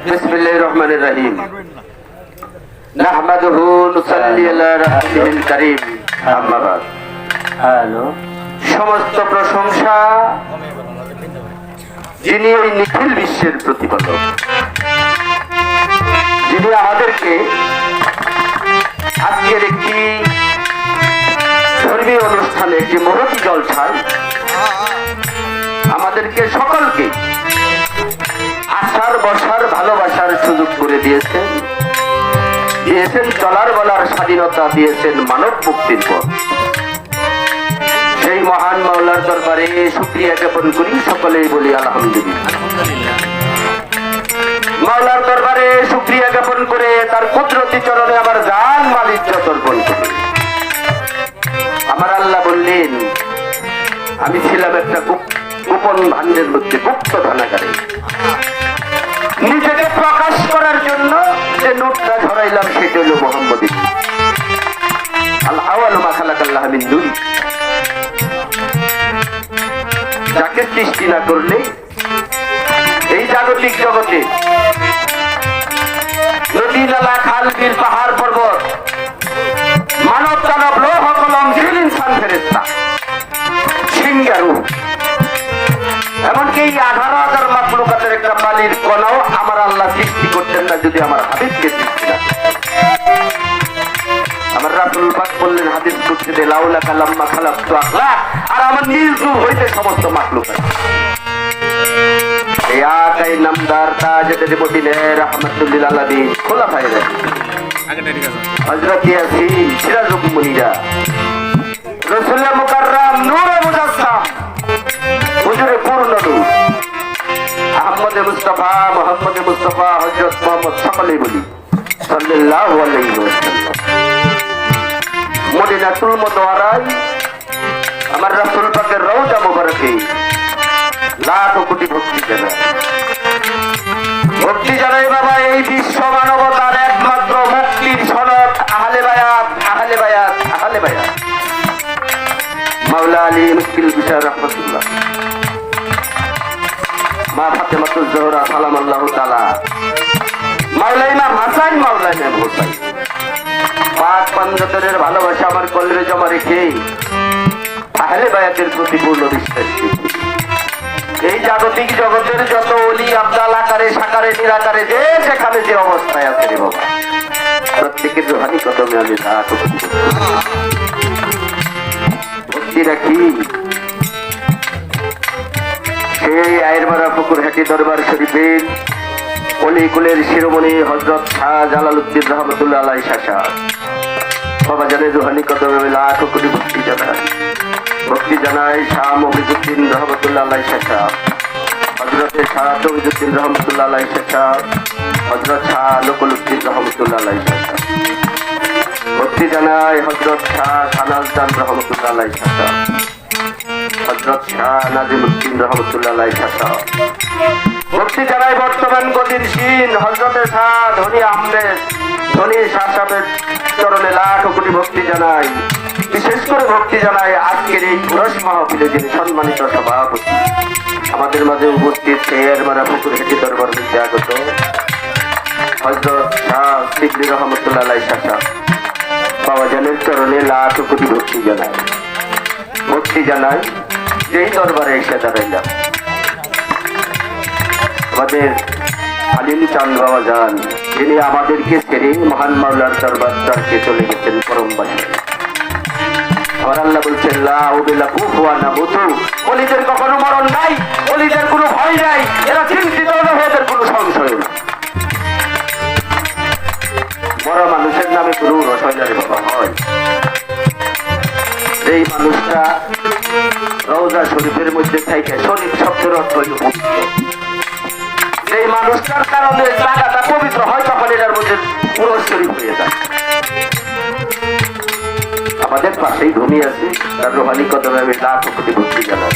বিসমিল্লাহির রহমানির রহিম। নাহমাদুহু নুসাল্লি আলা রাসূলিল কারীম। আম্মা বাদ। হ্যালো, সমস্ত প্রশংসা যিনি এই নিখিল বিশ্বের প্রতিপালক, যিনি আমাদেরকে আজকের একটি ধর্মীয় অনুষ্ঠানে, একটি মহতী জলসায় আমাদেরকে সকলকে আসার বসার ভালোবাসার সুযোগ করে দিয়েছেন, চলার বলার স্বাধীনতা দিয়েছেন, মানব মুক্তির পথ। সেই মহান মাওলার দরবারে শুকরিয়া জ্ঞাপন করি, সকলেই বলি আলহামদুলিল্লাহ। মাওলার দরবারে শুকরিয়া জ্ঞাপন করে তার কুদরতি চরণে আমার জান মাল ইজ্জত অর্পণ করি। আমার আল্লাহ বললেন, আমি ছিলাম একটা গোপন ভান্ডের মধ্যে, গুপ্ত ধনাগারে। নিজেকে প্রকাশ করার জন্য যে নোটটা ধরাইলাম সেটা হল মোহাম্মদ। যাকে সৃষ্টি না করলে এই জাগতিক জগতে নদী, নালা, খাল, বিল, পাহাড়, পর্বত, মানব, দানব, লৌহ, কলম, জিন, ইনসান, ফেরেশতা, সিংহারু, এমনকি এই 18,000 মাখলুকাতের একটা পানির কণাও আমার আল্লাহ সৃষ্টি করতেন না যদি আমার হাবিবকে সৃষ্টি না। আমার রাসূল পাক বললেন হাদিস কুদসিতে, লাউলা কালাম্মা খালাকতু আখলাক, আর আমার নিজ নূর হইতে সমস্ত মাখলুকাত। এই আকাই নামদার তাজেদের মদিনে রাহমাতুল লিল আলামিন খোলাফায়ে রাশিদিন, হযরত ইয়াসিন, সিরাজুল মুনিরা, রাসূলুল্লাহ মুকাররম, নূরে মুজাসসাম, হুজুরে পূর্ণ নূর, আহমদে মুস্তাফা, মুহাম্মদে মুস্তাফা, হযরত মুহাম্মদ, সকলেই বলি সাল্লাল্লাহু আলাইহি ওয়াসাল্লাম। মদিনাতুল মুনাওয়ারায় আমার রাসূল পাকের রওজা মুবারকে লাখ কোটি ভক্তি জানাই, ভক্তি জানাই বাবা। এই বিশ্ব মানবতার একমাত্র মুক্তির সনদ আহলে বায়াত, আহলে বায়াত, আহলে বায়াত। মাওলা আলী মুশকিল বিশার রাহমাতুল্লাহ, মা ফাতেমাতুজ জোহরা সালামাল্লাহু তাআলা, মাওলা ইমাম হাসান, মাওলা ইমাম হুসাইন, পাক পাঞ্জাতের ভালোবাসা আমার কলবে জমা রেখে আহলে বায়াতের প্রতি পূর্ণ বিশ্বাস। এই জাগতিক জগতের যত অলি আবদাল আকারে, সাকারে, নিরাকারে, যে যেখানে যে অবস্থায় আছে রে বাবা, প্রত্যেকের রুহানি কদমে আমি ভক্তি রাখি। সেই আয়েরমারা পুকুরহাটি দরবার শরীফের অলি কুলের শিরোমণি হযরত শাহ জালালউদ্দিন রহমতুল্লাহ আলাইহি শাসা বাবা জানের রুহানি কদমে আমি লাখ কোটি ভক্তি জানাই। ভক্তি জানাই শাহ মফিজউদ্দিন রহমতুল্লাহ আলাইহি শাসা, হযরত শাহ তৌহিদউদ্দিন রহমতুল্লাহ আলাইহি শাসা, হযরত শাহ লোকলউদ্দিন রহমতুল্লাহ আলাইহি শাসা। ভক্তি জানাই হযরত শাহ সানাউদ্দিন রহমতুল্লাহ আলাইহি শাসা, হযরত শাহ নাজিমউদ্দিন রহমতুল্লাহ আলাইহি শাসা। ভক্তি জানাই বর্তমান গদির শীন হযরত শাহ ধনী আহমেদ, ধনী শাহ সাহেবের চরণে লাখ কোটি ভক্তি জানাই। বিশেষ করে ভক্তি জানাই আজকের এই পুরস মাহফিলে যিনি সম্মানিত সভাপতি, আমাদের মাঝে উপস্থিত আয়েরমারা পুকুরহাটি দরবার হইতে আগত হযরত শাহ সিদ্দিক রহমতুল্লাহ আলাইহি শাসা বাবা জানের চরণে লাখ কোটি ভক্তি জানাই। ভক্তি জানাই যেই দরবারে এসে দাঁড়াইলাম আমাদের আলিম চাঁদ বাবা যান, যিনি আমাদেরকে ছেড়ে মহান মাওলার দরবার চারকে চলে গেছেন পরম বাসায়। আমার আল্লাহ বলছেন, লা উবিলা কুফওয়া নাবুতু, ওলিদের কখনো মরণ নাই, ওলিদের কোনো ভয় নাই, এরা চিন্তিত না, এদের কোনো সংশয় না। বড় মানুষের নামে কোনো রসায়নের বাবা হয়। এই মানুষটা রওজা শরীফের মধ্যে থেকে, শরীফ শব্দের অর্থ হইল পবিত্র। এই মানুষটার কারণে জায়গাটা পবিত্র হয়, তখন এটার মধ্যে পুরো শরীফ হয়ে যায়। আমাদের পাশেই ভূমি আছে, তার রুহানি কদমে আমি লাখ কোটি ভক্তি জানাই।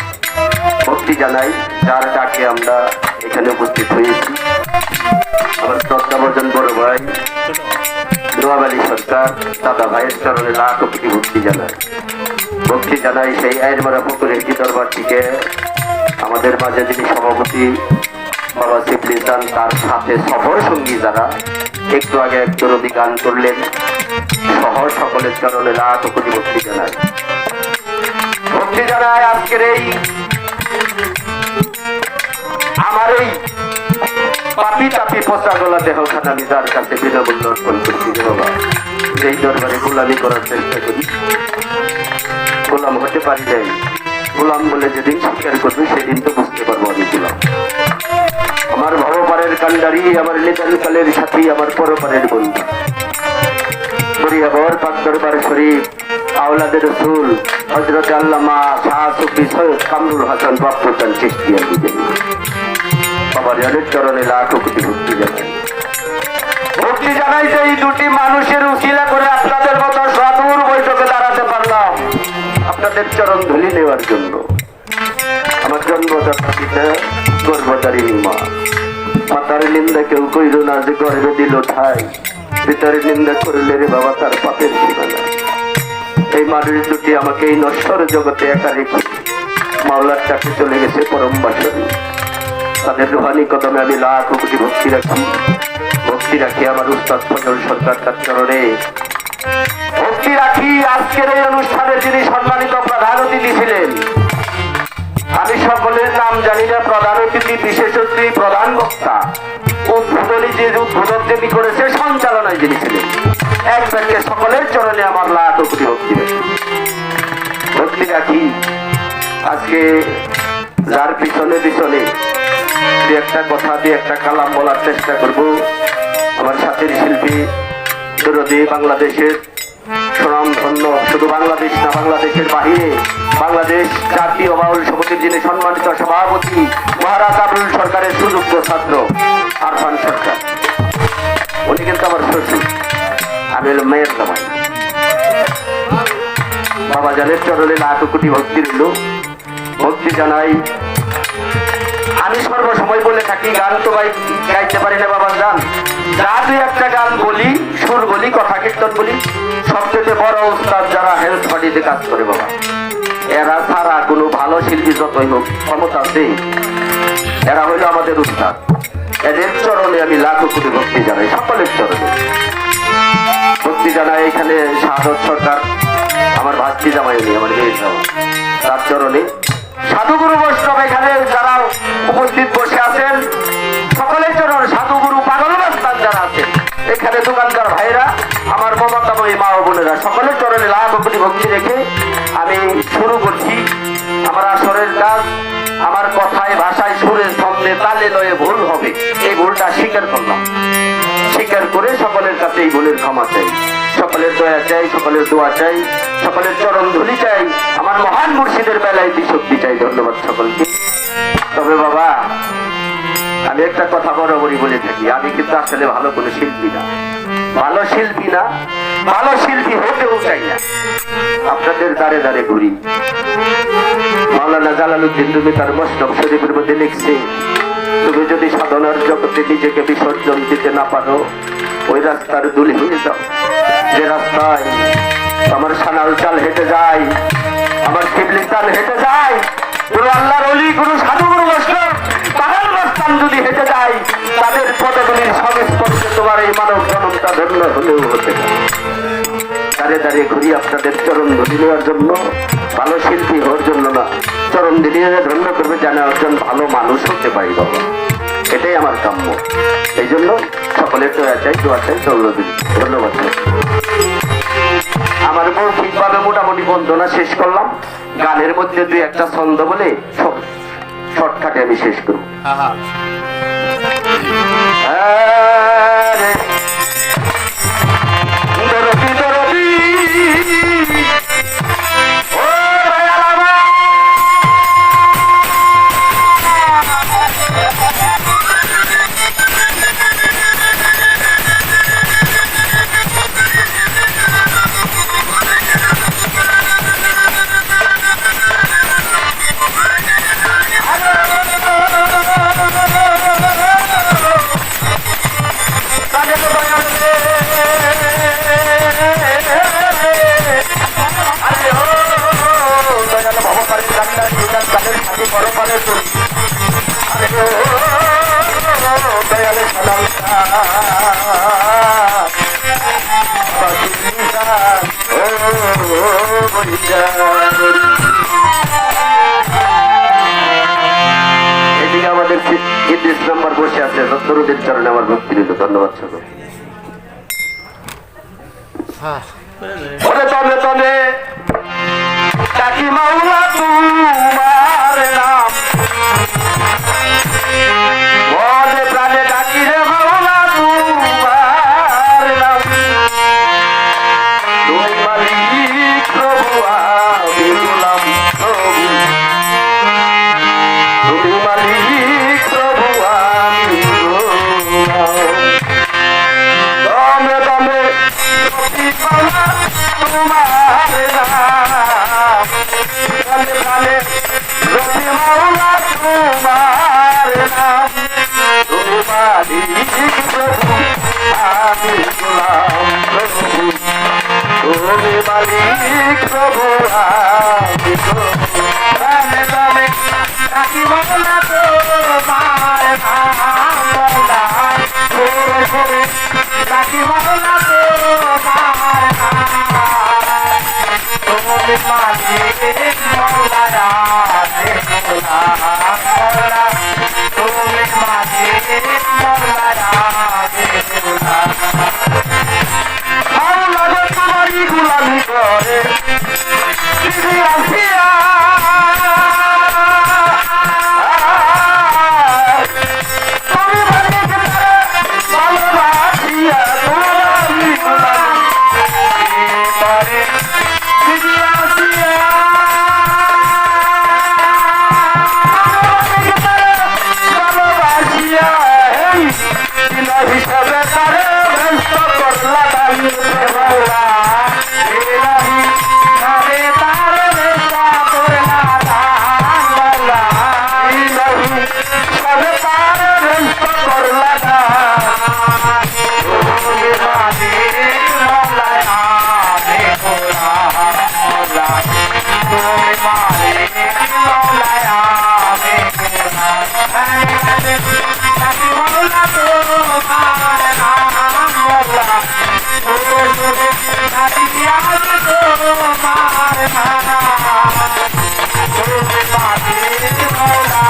ভক্তি জানাই যার ডাকে আমরা এখানে উপস্থিত হয়েছি। আমার শ্রদ্ধাভাজন বড় ভাই নোয়াব আলী সরকার, দাদা ভাইয়ের চরণে লাখ কোটি ভক্তি জানাই। ভক্তি জানাই সেই আয়েরমারা পুকুরহাটি দরবার থেকে আমাদের মাঝে যিনি সভাপতি বাবা শিবলি চান তার সাথে সফর সঙ্গী যারা একটু আগে এক দরদি গান করলেন, সহ সকলের চরণে লাখ কোটি ভক্তি জানায়। ভক্তি জানায় আজকের এই আমার এই পাপি তাপি পচা গলা দেহখানা আমি যার কাছে বিনামূল্য অর্পণ করছি রে বাবা। যেই দরবারে গোলামি করার চেষ্টা করি, গোলাম হতে পারি নাই। গোলাম বলে যেদিন স্বীকার করবি সেদিন তো বুঝতে পারবো আমি গোলাম। আমার ভবপারের কান্ডারি, আমার নিতানকালের সাথী, আমার পরপারের বন্ধু বরিয়াবর পাক দরবার শরীফ আওলাদের রসুল হযরত আল্লামা শাহ সুফি সৈয়দ কামরুল হাসান বাপ্পুচান চিশতিয়া দিবেন। বাবা জানের চরণে লাখ কোটি ভক্তি জানাই। ভক্তি জানাই যে এই দুটি মানুষের উসিলা করে আপনাদের মতো সাধুর বৈঠকে দাঁড়াতে পারলাম, আপনাদের চরণ ধুলি নেওয়ার জন্য। আমার জন্মদাতা পিতা গর্ভধারিণী মা, মাতার নিন্দা কেউ কইল না যে গর্ভে দিল ঠাই, পিতার নিন্দা করলে রে বাবা তার পাপের সীমানা। এই মানুষ দুটি আমাকে এই নশ্বর জগতে একা রেখে মাওলার চাকরি চলে গেছে পরম বাসনে। তাদের রুহানি কদমে আমি লাখ কোটি ভক্তি রাখি। ভক্তি রাখি আমার উস্তাদ ফজল সরকার তার চরণে ভক্তি রাখি। আজকের এই অনুষ্ঠানে যিনি সম্মানিত প্রধান অতিথি ছিলেন, আমি সকলের নাম জানি না, প্রধান অতিথি, বিশেষ অতিথি, প্রধান বক্তা, উদ্বোধনী যে উদ্বোধক যিনি করেছে, সঞ্চালনায় যিনি ছিলেন, এক ব্যাংকে সকলের চরণে আমার লাখ কোটি ভক্তি রাখি। ভক্তি রাখি আজকে যার পিছনে পিছনে দু একটা কথা দিয়ে একটা কালাম বলার চেষ্টা করব। আমার সাথের শিল্পী দরদি, বাংলাদেশের সুনাম ধন্য, শুধু বাংলাদেশ না বাংলাদেশের বাহিরে, বাংলাদেশ জাতীয় বাউল সমিতির যিনি সম্মানিত সভাপতি মহারাজ আবুল সরকারের সুযোগ্য ছাত্র আরফান সরকার, উনি কিন্তু আমার শ্বশুর, আমি হলো মেয়ের জামাই। বাবা জানের চরণে লাখ কোটি ভক্তি রইল। ভক্তি জানাই। আমি সর্বসময় বলে থাকি, গান তো ভাই গাইতে পারি না বাবা গান, যা দুই একটা গান বলি, সুর বলি, কথা কীর্তন বলি, সবচেয়ে বড় উস্তাদ যারা হেলথ পার্টিতে কাজ করে বাবা, এরা ছাড়া কোনো ভালো শিল্পী যতই হোক ক্ষমতা আছে, এরা হইল আমাদের উস্তাদ। এদের চরণে আমি লাখ কোটি ভক্তি জানাই, সকলের চরণে ভক্তি জানাই। এখানে শাহাদত সরকার আমার ভাতৃ জামাই, উনি আমার মেয়ের জামাই, তার চরণে সাধুগুরু বৈষ্ণব এখানে যারা উপস্থিত বসে আছেন সকলের চরণ, সাধুগুরু পাগল বাস্তান যারা আছেন এখানে, দোকানদার ভাইরা, আমার মমতাময়ী মা ও বোনেরা, সকলের চরণে লাখ কোটি ভক্তি রেখে আমি শুরু করছি আমার আসরের কাজ। আমার কথায়, ভাষায়, সুরে, ছন্দে, তালে লয়ে ভুল হবে, এই ভুলটা স্বীকার করলাম। স্বীকার করে সকলের কাছে এই ভুলের ক্ষমা চাই, সকলের দয়া চাই, সকলের দোয়া চাই, সকলের চরণ ধুলি চাই, আমার মহান মুর্শিদের বেলায় শক্তি চাই। ধন্যবাদ সকলকে। তবে বাবা আমি একটা কথা বরাবরই বলে থাকি, আমি কিন্তু আসলে ভালো কোনো শিল্পী না, ভালো শিল্পী না, ভালো শিল্পী হতেও চাই না। আপনাদের দ্বারে দ্বারে ঘুরি। মাওলানা জালালউদ্দিন রুমি তার মসনদ শরীফের মধ্যে লিখছে, তুমি যদি সাধনার জগতে নিজেকে বিসর্জন দিতে না পারো, ওই রাস্তার দুলি হয়ে যাও যে রাস্তায় আমার সানাল চাল হেঁটে যায়, আমার শিবলি চাল হেঁটে যায়, গুরু আল্লাহর অলি, গুরু সাধু, গুরু বৈষ্ণব পাগল বাস্তান যদি হেঁটে যায়, তাদের পদগুলির সংস্পর্শে তোমার এই মানব জনমটা ধন্য হলেও হতে পারে। দাঁড়িয়ে দাঁড়িয়ে ঘুরি আপনাদের চরণ ধরি নেওয়ার জন্য, ভালো শিল্পী হওয়ার জন্য না, চরণ দিয়ে ধন্য করবে যেন একজন ভালো মানুষ হতে পারি বাবা, এটাই আমার কাম্য। এই জন্য সকলের দয়া চাই, দোয়া চাই, ধন্যবাদ। আমার মৌখিকভাবে মোটামুটি বন্দনা শেষ করলাম, গানের মধ্যে দুই একটা ছন্দ বলে শর্টকাটে আমি শেষ করব। এদিকে আমাদের ৩৩ নম্বর বসে আছে দরুদের চরণে আমার ভক্তি নিল। ধন্যবাদ সকল। তবে তবে ডাকি মাওলা তোমার নাম, মনে প্রাণে ডাকি রে মাওলা তোমার নাম। তুমি মালিক প্রভু আমি গোলাম প্রভু, তুমি মালিক প্রভু আমি গোলাম। দমে দমে ডাকি মাওলা তোমার নাম, প্রাণে প্রাণে ডাকি মাওলা তোমার নাম। তুমি মালিক প্রভু আমি গোলাম প্রভু, তুমি মালিক প্রভু আমি প্রাণে প্রাণে ডাকি মাওলা তোমার নাম। করে করে ডাকি মাওলা তোমার নাম। তুমি মালিক মাওলা রাধে গোলাম, তুমি মালিক মাওলা রাধে গোলাম। ভালো লাগে তোমারই গোলামি করে দিদি আসিয়া, তুমি মালিক ভালোবাসিয়া তোমারই গোলামি করে দিদি আসিয়া। ভালোবাসিয়া হিসাবে তারে ব্যস্ত করলা দামি মাওলা, ইলাহি তারে তারে ব্যস্ত করলা মাওলা, ইলাহি সবে তারে ব্যস্ত করলা তুমি মালিক মাওলা আমি গোলাম মাওলা, তুমি মালিক মাওলা আমি গোলাম। ডাকি মাওলা তোমার নাম মাওলা, ডাকি আজ তোমার নাম। তুমি মালিক মাওলা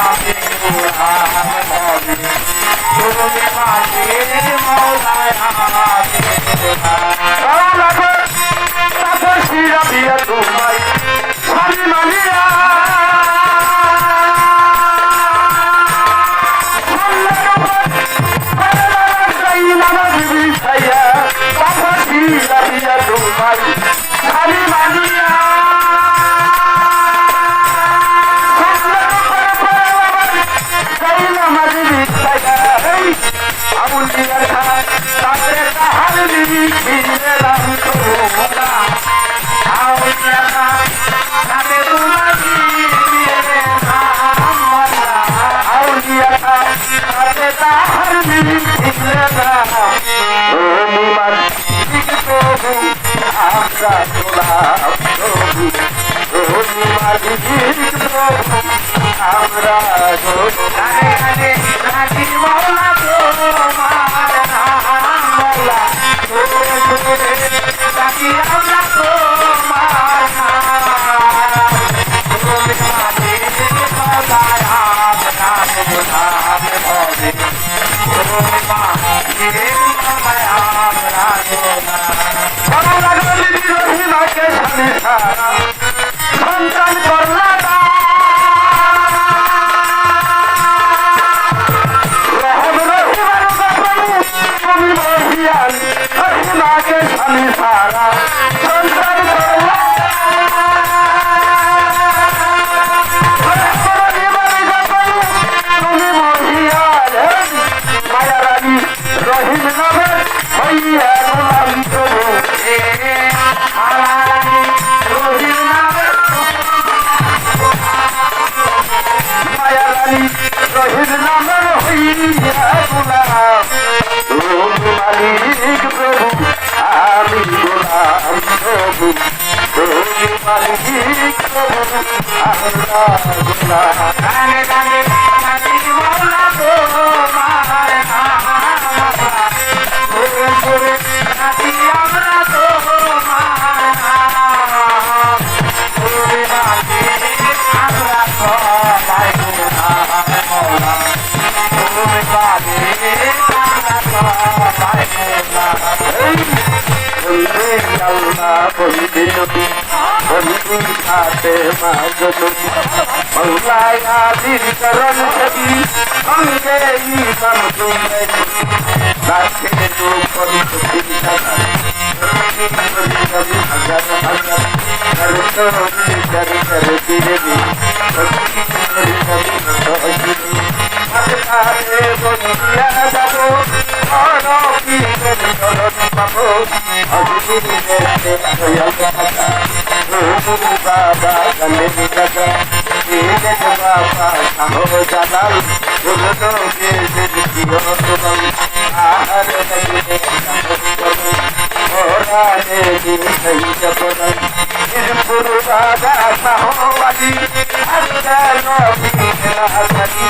আমি গোলাম, তুমি মালিক মাওলা আমি গোলাম। তারপর শিরা দিয়া তোমায় স্বামী মানিয়া, আমরা মাওলা তোমার নাম মাওলা, ডাকি আমরা তোমার নাম। তুমি মালিক মাওলা আমরা গোলাম হবে, তুমি মালিক মাওলা আমরা গোলাম। মাওলা গলি রহিমাকে স্বামী সারা সন্তান করলা রহিমাকে স্বামী সারা সন্তান করলা। তুমি মহিয়াল মায়া রানী রহিম নামে হইয়া গোলাম প্রভু, রহিম নামে মায়া রানী রহিম নামে হইয়া গোলাম। তুমি মালিক প্রভু আমি গোলাম প্রভু, তুমি মালিক প্রভু আমরা গোলাম। গানে গানে মাওলা তোমার নাম। বলবে আল্লাহ বলবে নবী বলবি সাথে মাজনবী মৌলায় আদির চরণ ছবি সঙ্গে ইমাম দুলাই রাখে তো পরিস্থিতি হাজার বাবা গলে দাদা বাবা সাহো জালাল আর ওরানে দিন সেই জবরন নির্পুর রাজা সাহবাদী আল্লাহ নবী হাসানি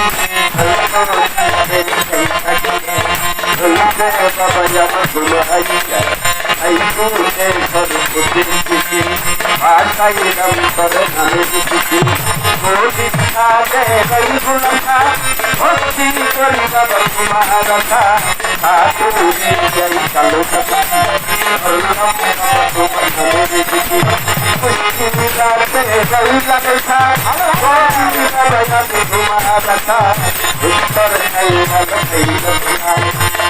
বাবা জামাতুল হাইয়া আইকুনে সরস্বতী দিছি আশাই নাম করে নামে দিছি গোদি সাথে গাইবুল্লাহ ভক্তি করি বাবা তোমার কথা সাতুরি যাই চালু কথা আল্লাহ তোমার নামে দিছি খুশি মিলাতে গাইলা দেখা গোদি বাবা জানে তোমার কথা উত্তর নাই ভালো সেই কথা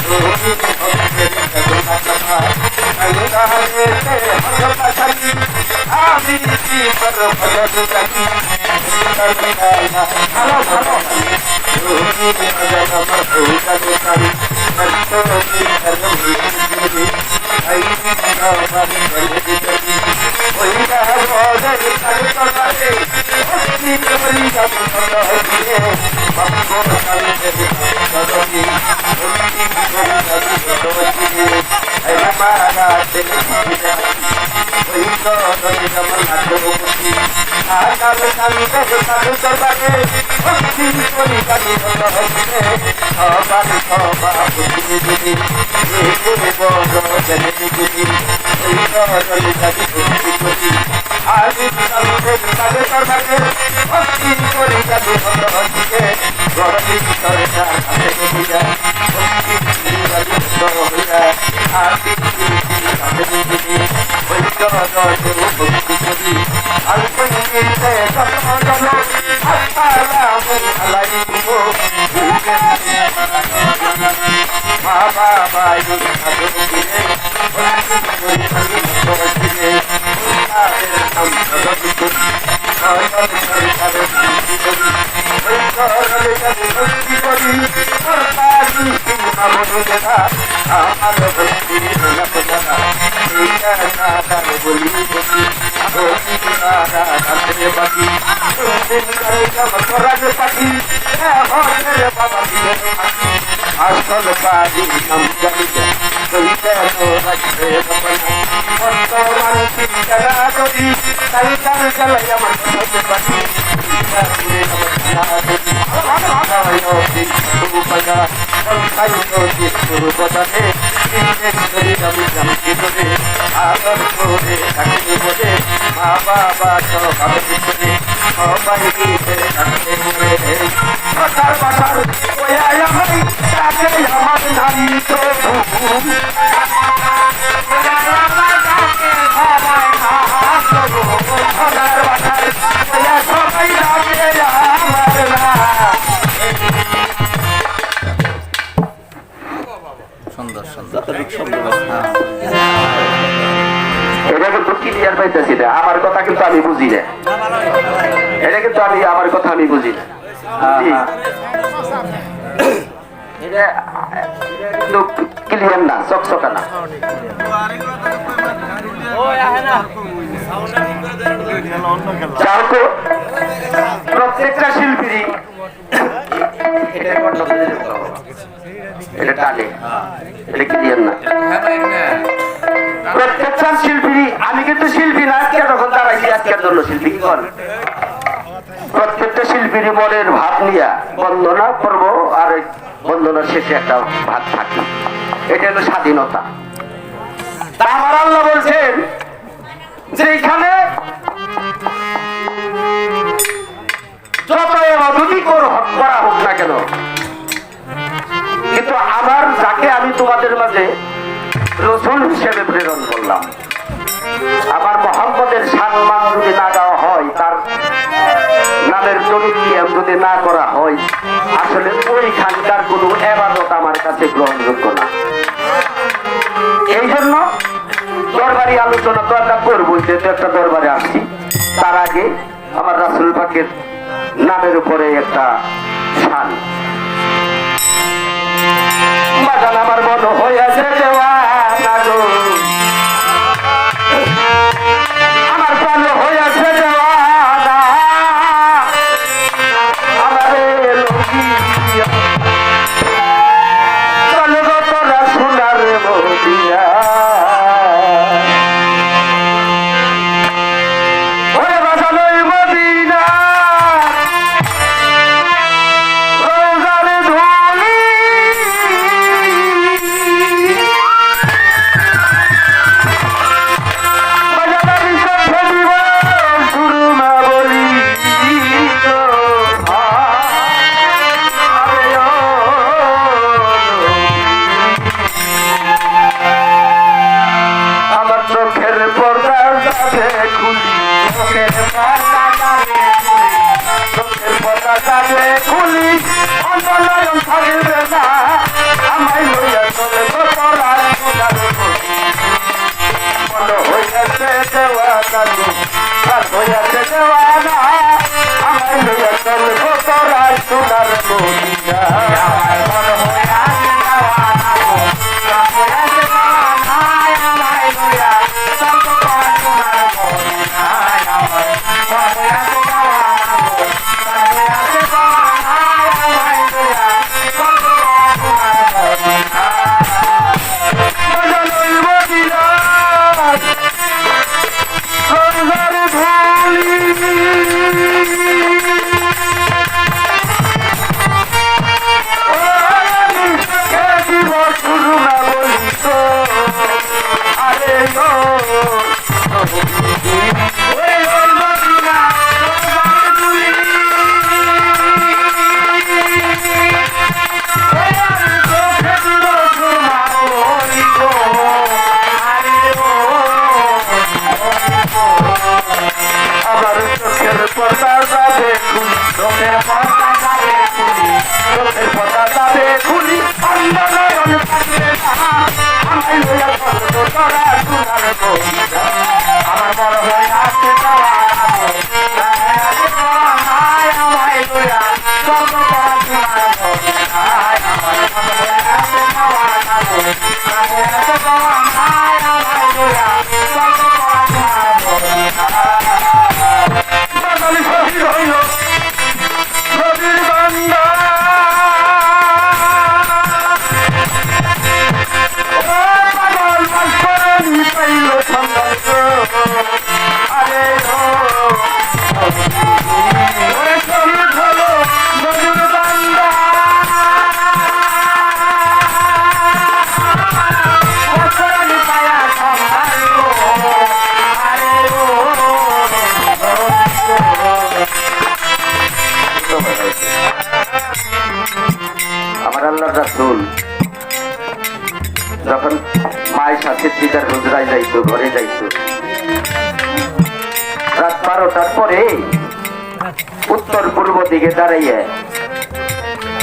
গোদি ভক্তি করি কথা আল্লাহ রে হযরত সাকি আমি কি কর ফজল জাকি ভালো ভালো রুহি আজাদ আমার পৌঁছা দেখারি সত্যি সর্বি আই আমার বলে দিতে ওই রাহ ওদের কাছে করতে ওই করি যাব হইছে বাপু কালে দেবে সরবি ওই করি যাব হইছে আই মারা তেলে ওই তো নদী আমার হাতে বসি আকাল কালিতে কালু করবাকে ভক্তি করি কালি হইছে সবার সবার বুঝি দিদি এই বড় জেনে দিদি ওই তো নদী কালি ভক্তি করি আজি কালিতে কালু করবাকে ভক্তি করি কালি হইছে গড়ি সরকার হাতে দিয়া ভক্তি করি কালি হইছে আজি হাতে দিদি ওই তো নদী ভক্তি করি আলপনিতে জন্ম জন্ম আসসালামু আলাইকুম বাবা বায়ু সাধুকিরে আমার ভক্তি বলি পাখি পাখি আসল পাখি নাম জানি পাখি মা বাবা সবাই কথার কথার তাকে আমার নারী তো সবাই লাগে আমার না সুন্দর সুন্দর এটা কিন্তু ক্লিয়ার পাইতেছি না আমার কথা কিন্তু আমি বুঝি না এটা কিন্তু আমার কথা আমি বুঝি না এটা কিন্তু ক্লিয়ার না চকচকা না প্রত্যেকটা শিল্পী এটা টানে এটা ক্লিয়ার না প্রত্যেকটা শিল্পী আমি কিন্তু শিল্পী না আজকে যখন দাঁড়াইছি আজকের জন্য শিল্পী কি করেন প্রত্যেকটা শিল্পীর মনের ভাব নিয়ে বন্দনা করব আর বন্দনার শেষে একটা ভাগ থাকি এটা হলো স্বাধীনতা তা আমার আল্লাহ বলছেন যে এখানে যত অধুতি করা হোক না কেন কিন্তু আমার যাকে আমি তোমাদের মাঝে রসুল হিসেবে প্রেরণ করলাম। আমার মোহাম্মদের সম্মান যদি না দেওয়া হয়, তার নামের জনক্রিয়াম যদি না করা হয়, আসলে ওইখানকার কোনো ইবাদত আমার কাছে গ্রহণযোগ্য না। এই জন্য দরবারি আলোচনা তো আমরা করবো, যেহেতু একটা দরবারে আসছি, তার আগে আমার রাসূল পাকের নামের উপরে একটা শান। বাজান আমার মন হয়েছে দেওয়ানা গো, আমার প্রাণ হয়েছে দেওয়ানা, আমারে লঙ্গিয়া চলো গো তোরা সোনার মদিনা। ওরে বাজান ওই মদিনা রোজার ধুলি, বাজান আমি সাথে দিব সুরমা বলি গো, আরে ও আমার চোখের পর্দা যাবে খুলি, চোখের পর্দা যাবে খুলি, চোখের পর্দা যাবে খুলি, অন্তর্নয়ন থাকবে না, আমায় লইয়া চলে তো তোরা সোনার মদিনা। মন হইয়াছে দেওয়ানা গো, আর হইয়াছে দেওয়ানা, আমায় লইয়া চলে তো তোরা সোনার মদিনা। আমার মন হইয়াছে দেওয়ানা গো, আর হইয়াছে দেওয়ানা, আমায় লইয়া চলে তো তোরা সোনার মদিনা। আমার মন হইয়াছে দেওয়ানা গো, আর হইয়াছে দেওয়ানা, আমায় লইয়া চলে তো তোরা সোনার মদিনা। বাজান ওই মদিনা রোজার ধুলি, আমি কে দিব সুরমা বলি তো, আরে গো ওই ওই মদিনা রোজার ধুলি, ওই আমি চোখে দিব সুরমা বলি গো, আরে ও আমার চোখের পর্দা যাবে খুলি, চোখের পর্দা যাবে খুলি, চোখের পর্দা যাবে খুলি, অন্তর্নয়ন থাকবে না, আমায় লইয়া চলে তো তোরা সোনার মদিনা। আমার বড় হইয়াছে দেওয়ানা গো, আর হইয়াছে দেওয়ানা, আমায় লইয়া চলে তো তোরা সোনার মদিনা। আমার বড় হইয়াছে দেওয়ানা গো, আর হইয়াছে দেওয়ানা, আমায় লইয়া চলে তো তোরা সোনার মদিনা। বাঙালি শহীদ হইল নবীর বান্দা, ও পাগল মাস্টারানি পাইল সন্ধান গো, আরে ও ওরে শহীদ হলো নবীর বান্দা, মাস্টারানি পায়া সন্ধান গো, আরে ও আমার আল্লাহর রাসূল যখন মায়ের সাথে দিদার হুজরায় যাইতো, ঘরে যাইতো, রাত 12টার পরে উত্তর পূর্ব দিকে দাঁড়াইয়ে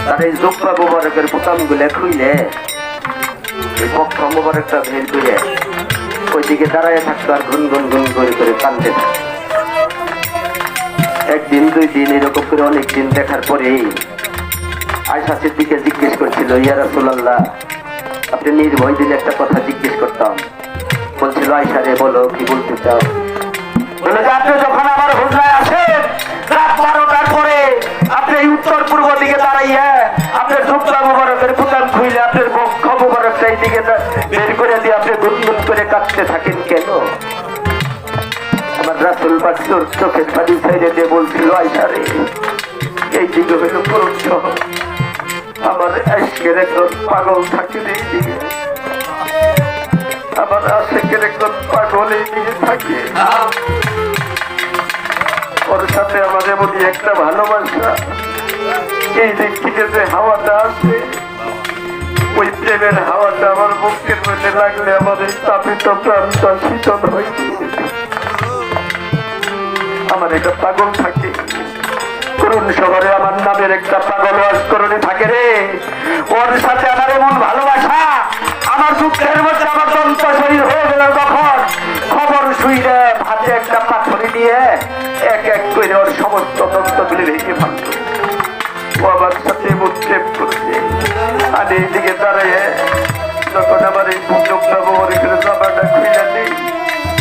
তার এই জুব্বা মুবারকের বোতাম গুলো খুইলে এই পক্ষ মুবারকটা বের করে ওই দিকে দাঁড়াইয়ে থাকতো, আর গুন গুন গুন করে করে কান্দতে থাকতো। একদিন দুই দিন এরকম করে অনেকদিন দেখার পরে আয়েশা সিদ্দিকে জিজ্ঞেস করছিল, ইয়া রাসূলুল্লাহ, আপনি নির্ভয় দিলে একটা কথা জিজ্ঞেস করতাম। বলছিল, আয়েশা রে বলো, কি বলতে চাও? বলে যে আপনি যখন আমার হুজরায় আসেন রাত 12টার পরে, আপনি উত্তর পূর্ব দিকে দাঁড়াইয়া আপনার জুব্বা মুবারকের বোতাম খুইলে আপনার বক্ষ মুবারকটা এই দিকে বের করে দিয়ে আপনি গুনগুন করে কাঁদতে থাকেন কেন? আমার রাসূল পাক চোখের পানি ছেড়ে দিয়ে বলছিল, আয়েশা রে, এই দিকে হইল পুরুষ, আমার আশকের একজন পাগল থাকে এই দিকে, আমার আশকের একজন পাগল এই দিকে থাকে, ওর সাথে আমার এমনই একটা ভালোবাসা, এই দিক থেকে যে হাওয়াটা আসে ওই প্রেমের হাওয়াটা আমার বুকের মধ্যে লাগলে আমার এই তাপিত প্রাণটা শীতল হয়ে আমার একটা পাগল থাকে করুণ শহরে আমার নামের একটা পাগল অস্করণী থাকে রে। ওর সাথে আমার এমন ভালোবাসা আমার দুঃখের মধ্যে আমার দন্ত শরীর হয়ে গেল যখন খবর শুইলে হাতে একটা পাথরি নিয়ে এক এক করে ওর সমস্ত দন্ত গুলি ভেঙে ভাঙত। ও আমার সাথে প্রেম করছে আর এইদিকে দাঁড়িয়ে যখন আমার এই বুঝক নবর এখানে জামাটা খুলে নেই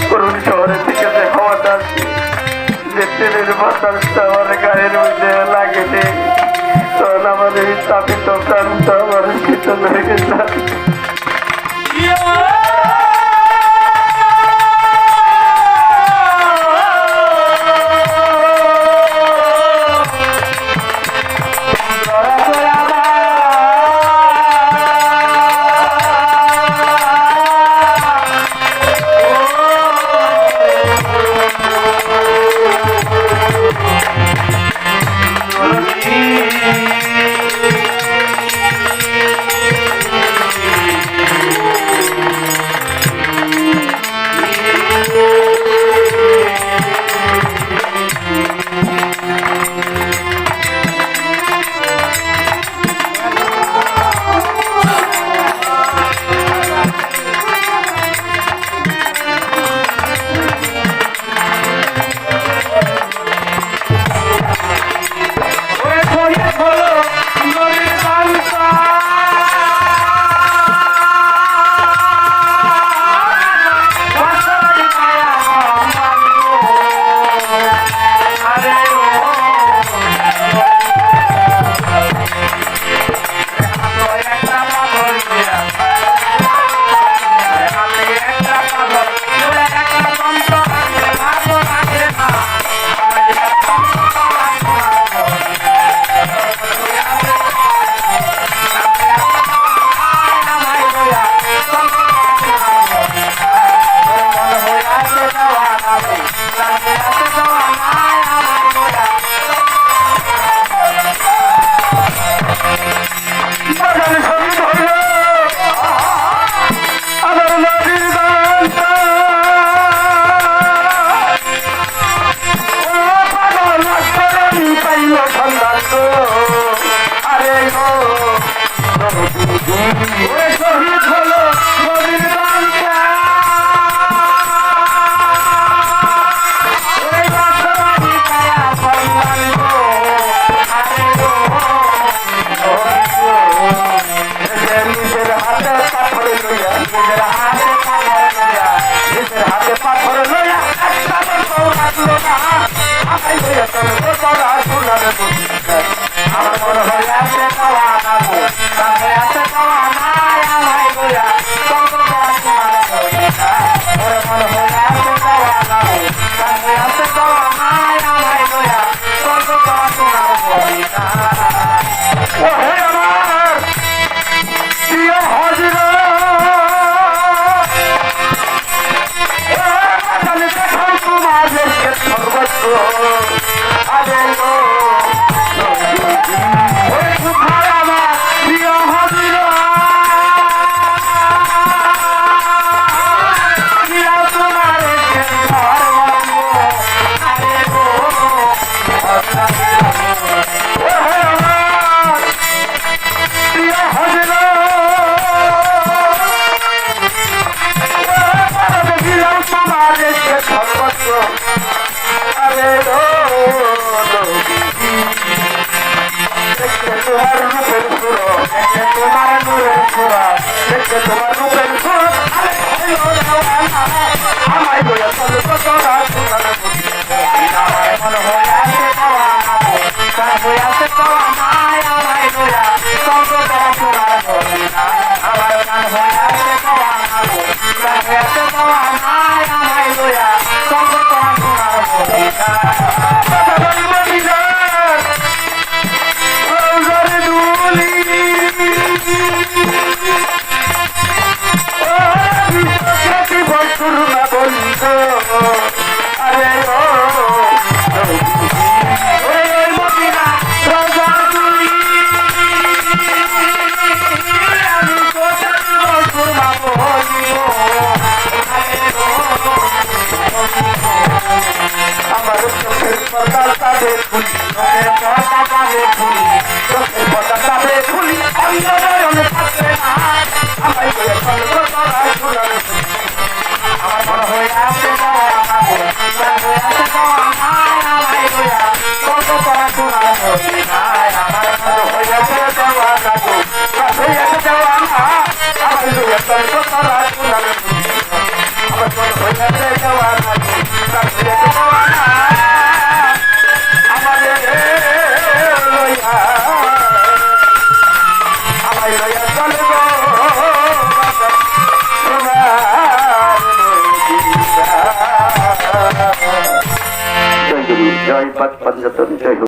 করুণ শহরের থেকে যে হাওয়াটা আসছে যে তেলের বাতাসটা আমার গায়ের মধ্যে লাগে নেই তখন আমার এই তাপিত প্রাণটা আমার শীতল হয়ে গেছে। I'm চোখের পর্দা তাদের খুলি চোখের পর্দা তাদের খুলি চোখের পর্দা তাদের খুলি অন্ধকারে থাকবে না আমায় বলে চলবো তোরা ঝুলানো আমার বড় হয়ে আসে যাওয়া আমায় হয়ে আসে যাওয়া আমায় বলে চলবো তোরা ঝুলানো আমার বড় হয়ে আসে যাওয়া লাগো হয়ে আসে যাওয়া আমায় বলে চলবো তোরা ঝুলানো আমার বড় হয়ে আসে যাওয়া লাগো হয়ে আসে যাওয়া আমাদের লইয়া আমায় লইয়া চলবো জয় গুরু জয় পাঁচ পঞ্চতন জয়